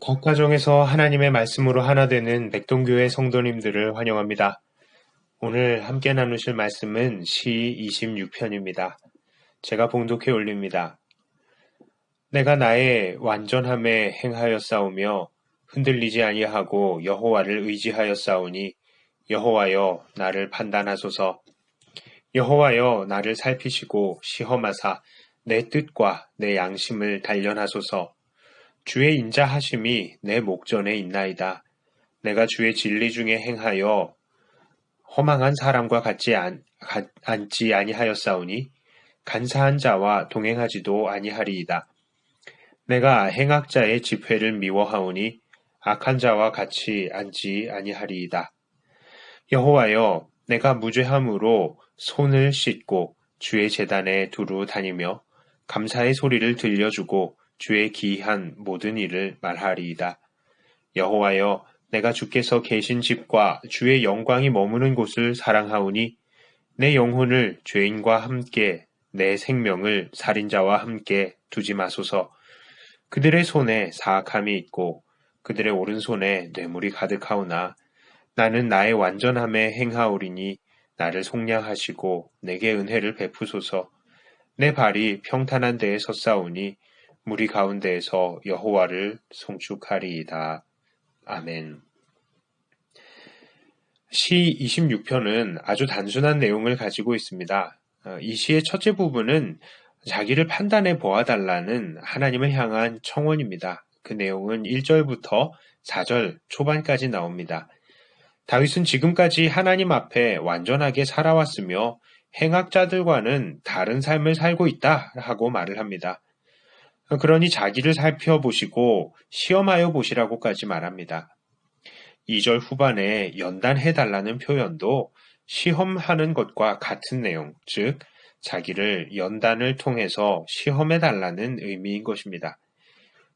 법가정에서 하나님의 말씀으로 하나 되는 백동교회 성도님들을 환영합니다. 오늘 함께 나누실 말씀은 시 26편입니다. 제가 봉독해 올립니다. 내가 나의 완전함에 행하였사오며 흔들리지 아니하고 여호와를 의지하였사오니 여호와여 나를 판단하소서. 여호와여 나를 살피시고 시험하사 내 뜻과 내 양심을 단련하소서. 주의 인자하심이 내 목전에 있나이다. 내가 주의 진리 중에 행하여 허망한 사람과 앉지 아니하였사오니 간사한 자와 동행하지도 아니하리이다. 내가 행악자의 집회를 미워하오니 악한 자와 같이 앉지 아니하리이다. 여호와여 내가 무죄함으로 손을 씻고 주의 제단에 두루 다니며 감사의 소리를 들려주고 주의 기이한 모든 일을 말하리이다. 여호와여 내가 주께서 계신 집과 주의 영광이 머무는 곳을 사랑하오니 내 영혼을 죄인과 함께 내 생명을 살인자와 함께 두지 마소서. 그들의 손에 사악함이 있고 그들의 오른손에 뇌물이 가득하오나 나는 나의 완전함에 행하오리니 나를 속량하시고 내게 은혜를 베푸소서. 내 발이 평탄한 데에 섰사오니 무리 가운데에서 여호와를 송축하리이다. 아멘. 시 26편은 아주 단순한 내용을 가지고 있습니다. 이 시의 첫째 부분은 자기를 판단해 보아달라는 하나님을 향한 청원입니다. 그 내용은 1절부터 4절 초반까지 나옵니다. 다윗은 지금까지 하나님 앞에 완전하게 살아왔으며 행악자들과는 다른 삶을 살고 있다 하고 말을 합니다. 그러니 자기를 살펴보시고 시험하여 보시라고까지 말합니다. 2절 후반에 연단해달라는 표현도 시험하는 것과 같은 내용, 즉 자기를 연단을 통해서 시험해달라는 의미인 것입니다.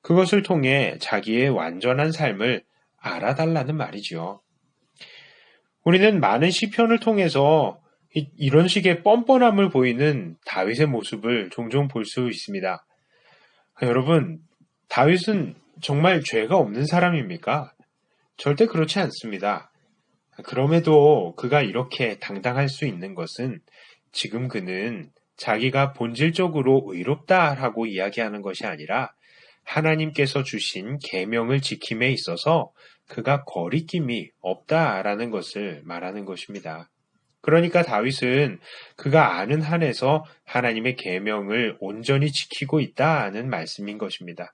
그것을 통해 자기의 완전한 삶을 알아달라는 말이지요. 우리는 많은 시편을 통해서 이런 식의 뻔뻔함을 보이는 다윗의 모습을 종종 볼 수 있습니다. 여러분, 다윗은 정말 죄가 없는 사람입니까? 절대 그렇지 않습니다. 그럼에도 그가 이렇게 당당할 수 있는 것은 지금 그는 자기가 본질적으로 의롭다라고 이야기하는 것이 아니라 하나님께서 주신 계명을 지킴에 있어서 그가 거리낌이 없다라는 것을 말하는 것입니다. 그러니까 다윗은 그가 아는 한에서 하나님의 계명을 온전히 지키고 있다는 말씀인 것입니다.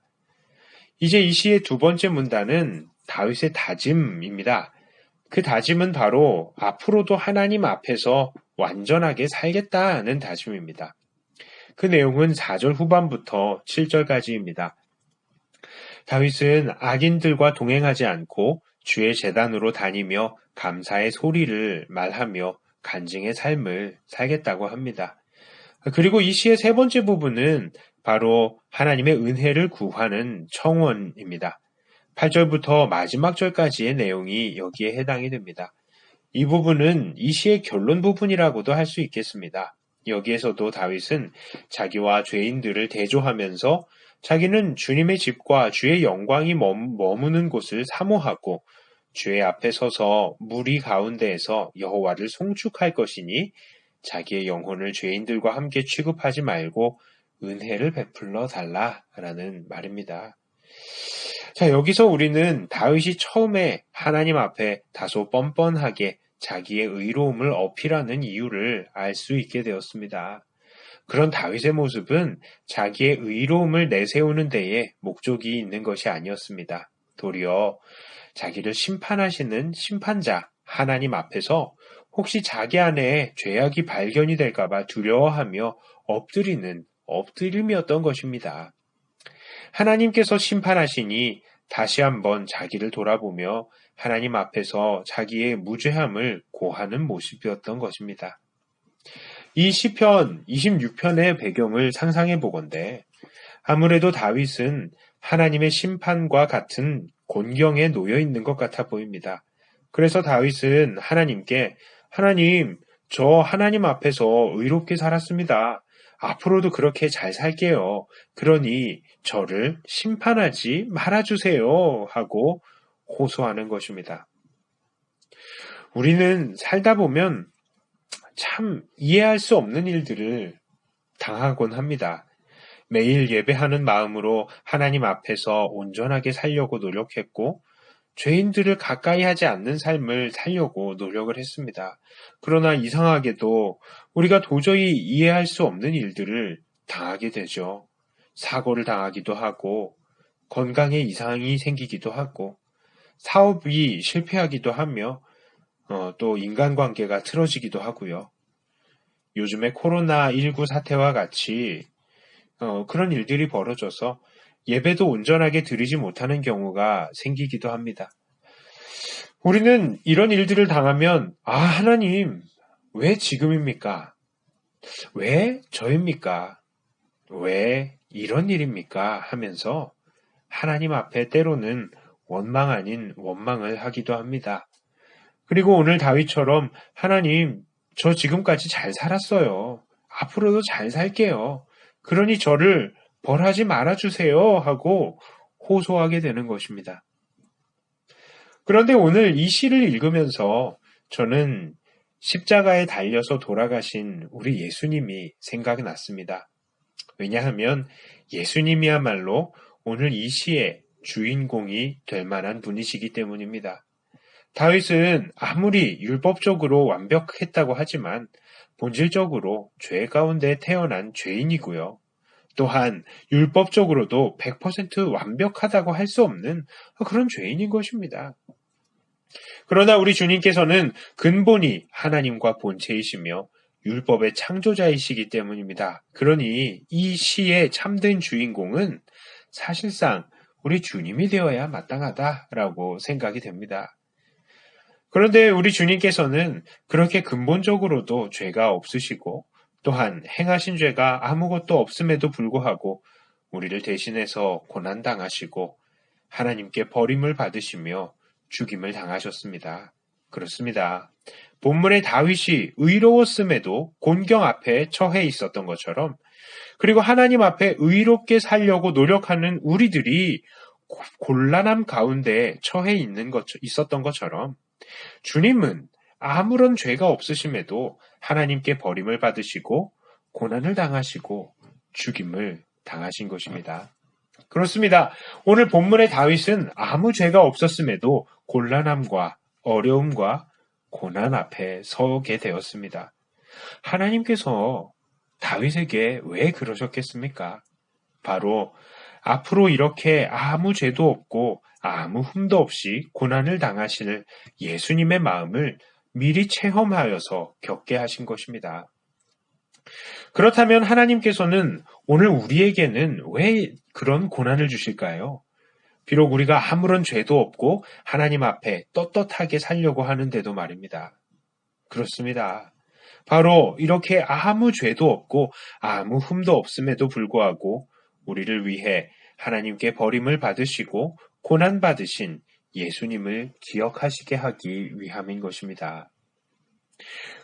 이제 이 시의 두 번째 문단은 다윗의 다짐입니다. 그 다짐은 바로 앞으로도 하나님 앞에서 완전하게 살겠다는 다짐입니다. 그 내용은 4절 후반부터 7절까지입니다. 다윗은 악인들과 동행하지 않고 주의 제단으로 다니며 감사의 소리를 말하며 간증의 삶을 살겠다고 합니다. 그리고 이 시의 세 번째 부분은 바로 하나님의 은혜를 구하는 청원입니다. 8절부터 마지막 절까지의 내용이 여기에 해당이 됩니다. 이 부분은 이 시의 결론 부분이라고도 할 수 있겠습니다. 여기에서도 다윗은 자기와 죄인들을 대조하면서 자기는 주님의 집과 주의 영광이 머무는 곳을 사모하고 주의 앞에 서서 무리 가운데에서 여호와를 송축할 것이니 자기의 영혼을 죄인들과 함께 취급하지 말고 은혜를 베풀러 달라라는 말입니다. 자, 여기서 우리는 다윗이 처음에 하나님 앞에 다소 뻔뻔하게 자기의 의로움을 어필하는 이유를 알 수 있게 되었습니다. 그런 다윗의 모습은 자기의 의로움을 내세우는 데에 목적이 있는 것이 아니었습니다. 도리어 자기를 심판하시는 심판자 하나님 앞에서 혹시 자기 안에 죄악이 발견이 될까봐 두려워하며 엎드림이었던 것입니다. 하나님께서 심판하시니 다시 한번 자기를 돌아보며 하나님 앞에서 자기의 무죄함을 고하는 모습이었던 것입니다. 이 시편 26편의 배경을 상상해 보건대 아무래도 다윗은 하나님의 심판과 같은 곤경에 놓여 있는 것 같아 보입니다. 그래서 다윗은 하나님께 하나님, 저 하나님 앞에서 의롭게 살았습니다. 앞으로도 그렇게 잘 살게요. 그러니 저를 심판하지 말아주세요. 하고 호소하는 것입니다. 우리는 살다 보면 참 이해할 수 없는 일들을 당하곤 합니다. 매일 예배하는 마음으로 하나님 앞에서 온전하게 살려고 노력했고, 죄인들을 가까이 하지 않는 삶을 살려고 노력을 했습니다. 그러나 이상하게도 우리가 도저히 이해할 수 없는 일들을 당하게 되죠. 사고를 당하기도 하고, 건강에 이상이 생기기도 하고, 사업이 실패하기도 하며, 또 인간관계가 틀어지기도 하고요. 요즘에 코로나19 사태와 같이 그런 일들이 벌어져서 예배도 온전하게 드리지 못하는 경우가 생기기도 합니다. 우리는 이런 일들을 당하면, 하나님, 왜 지금입니까? 왜 저입니까? 왜 이런 일입니까? 하면서 하나님 앞에 때로는 원망 아닌 원망을 하기도 합니다. 그리고 오늘 다윗처럼 하나님, 저 지금까지 잘 살았어요. 앞으로도 잘 살게요. 그러니 저를 벌하지 말아주세요. 하고 호소하게 되는 것입니다. 그런데 오늘 이 시를 읽으면서 저는 십자가에 달려서 돌아가신 우리 예수님이 생각이 났습니다. 왜냐하면 예수님이야말로 오늘 이 시의 주인공이 될 만한 분이시기 때문입니다. 다윗은 아무리 율법적으로 완벽했다고 하지만 본질적으로 죄 가운데 태어난 죄인이고요. 또한 율법적으로도 100% 완벽하다고 할 수 없는 그런 죄인인 것입니다. 그러나 우리 주님께서는 근본이 하나님과 본체이시며 율법의 창조자이시기 때문입니다. 그러니 이 시의 참된 주인공은 사실상 우리 주님이 되어야 마땅하다라고 생각이 됩니다. 그런데 우리 주님께서는 그렇게 근본적으로도 죄가 없으시고 또한 행하신 죄가 아무것도 없음에도 불구하고 우리를 대신해서 고난당하시고 하나님께 버림을 받으시며 죽임을 당하셨습니다. 그렇습니다. 본문의 다윗이 의로웠음에도 곤경 앞에 처해 있었던 것처럼, 그리고 하나님 앞에 의롭게 살려고 노력하는 우리들이 곤란함 가운데 처해 있었던 것처럼 주님은 아무런 죄가 없으심에도 하나님께 버림을 받으시고 고난을 당하시고 죽임을 당하신 것입니다. 그렇습니다. 오늘 본문의 다윗은 아무 죄가 없었음에도 곤란함과 어려움과 고난 앞에 서게 되었습니다. 하나님께서 다윗에게 왜 그러셨겠습니까? 바로 앞으로 이렇게 아무 죄도 없고 아무 흠도 없이 고난을 당하실 예수님의 마음을 미리 체험하여서 겪게 하신 것입니다. 그렇다면 하나님께서는 오늘 우리에게는 왜 그런 고난을 주실까요? 비록 우리가 아무런 죄도 없고 하나님 앞에 떳떳하게 살려고 하는데도 말입니다. 그렇습니다. 바로 이렇게 아무 죄도 없고 아무 흠도 없음에도 불구하고 우리를 위해 하나님께 버림을 받으시고 고난받으신 예수님을 기억하시게 하기 위함인 것입니다.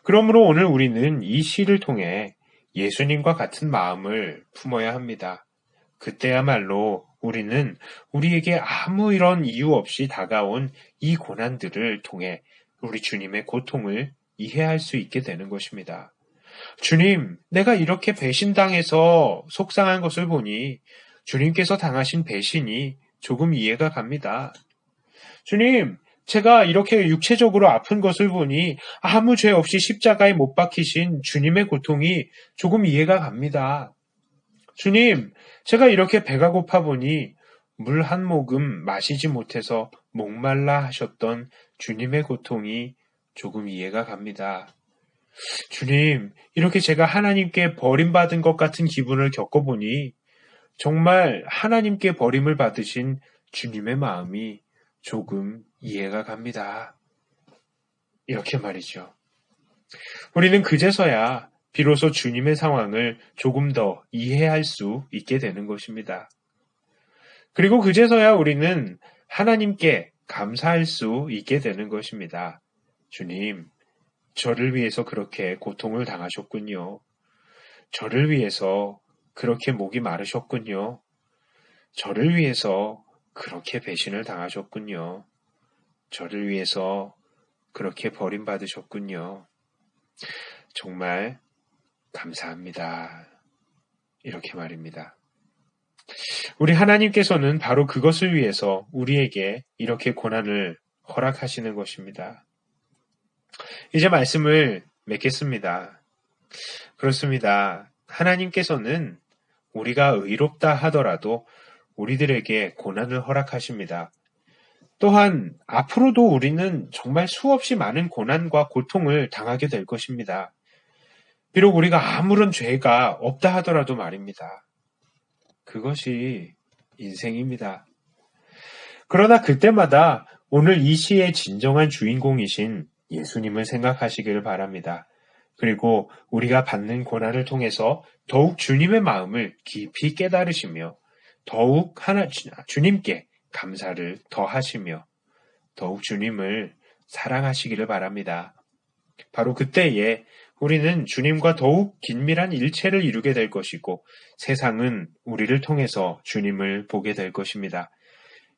그러므로 오늘 우리는 이 시를 통해 예수님과 같은 마음을 품어야 합니다. 그때야말로 우리는 우리에게 아무 이런 이유 없이 다가온 이 고난들을 통해 우리 주님의 고통을 이해할 수 있게 되는 것입니다. 주님, 내가 이렇게 배신당해서 속상한 것을 보니 주님께서 당하신 배신이 조금 이해가 갑니다. 주님, 제가 이렇게 육체적으로 아픈 것을 보니 아무 죄 없이 십자가에 못 박히신 주님의 고통이 조금 이해가 갑니다. 주님, 제가 이렇게 배가 고파 보니 물 한 모금 마시지 못해서 목말라 하셨던 주님의 고통이 조금 이해가 갑니다. 주님, 이렇게 제가 하나님께 버림받은 것 같은 기분을 겪어보니 정말 하나님께 버림을 받으신 주님의 마음이 조금 이해가 갑니다. 이렇게 말이죠. 우리는 그제서야 비로소 주님의 상황을 조금 더 이해할 수 있게 되는 것입니다. 그리고 그제서야 우리는 하나님께 감사할 수 있게 되는 것입니다. 주님, 저를 위해서 그렇게 고통을 당하셨군요. 저를 위해서 그렇게 목이 마르셨군요. 저를 위해서 그렇게 배신을 당하셨군요. 저를 위해서 그렇게 버림받으셨군요. 정말 감사합니다. 이렇게 말입니다. 우리 하나님께서는 바로 그것을 위해서 우리에게 이렇게 고난을 허락하시는 것입니다. 이제 말씀을 맺겠습니다. 그렇습니다. 하나님께서는 우리가 의롭다 하더라도 우리들에게 고난을 허락하십니다. 또한 앞으로도 우리는 정말 수없이 많은 고난과 고통을 당하게 될 것입니다. 비록 우리가 아무런 죄가 없다 하더라도 말입니다. 그것이 인생입니다. 그러나 그때마다 오늘 이 시의 진정한 주인공이신 예수님을 생각하시기를 바랍니다. 그리고 우리가 받는 고난을 통해서 더욱 주님의 마음을 깊이 깨달으시며 더욱 주님께 감사를 더하시며 더욱 주님을 사랑하시기를 바랍니다. 바로 그때에 우리는 주님과 더욱 긴밀한 일체를 이루게 될 것이고 세상은 우리를 통해서 주님을 보게 될 것입니다.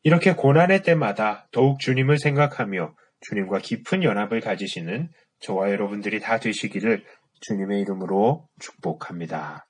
이렇게 고난의 때마다 더욱 주님을 생각하며 주님과 깊은 연합을 가지시는 저와 여러분들이 다 되시기를 주님의 이름으로 축복합니다.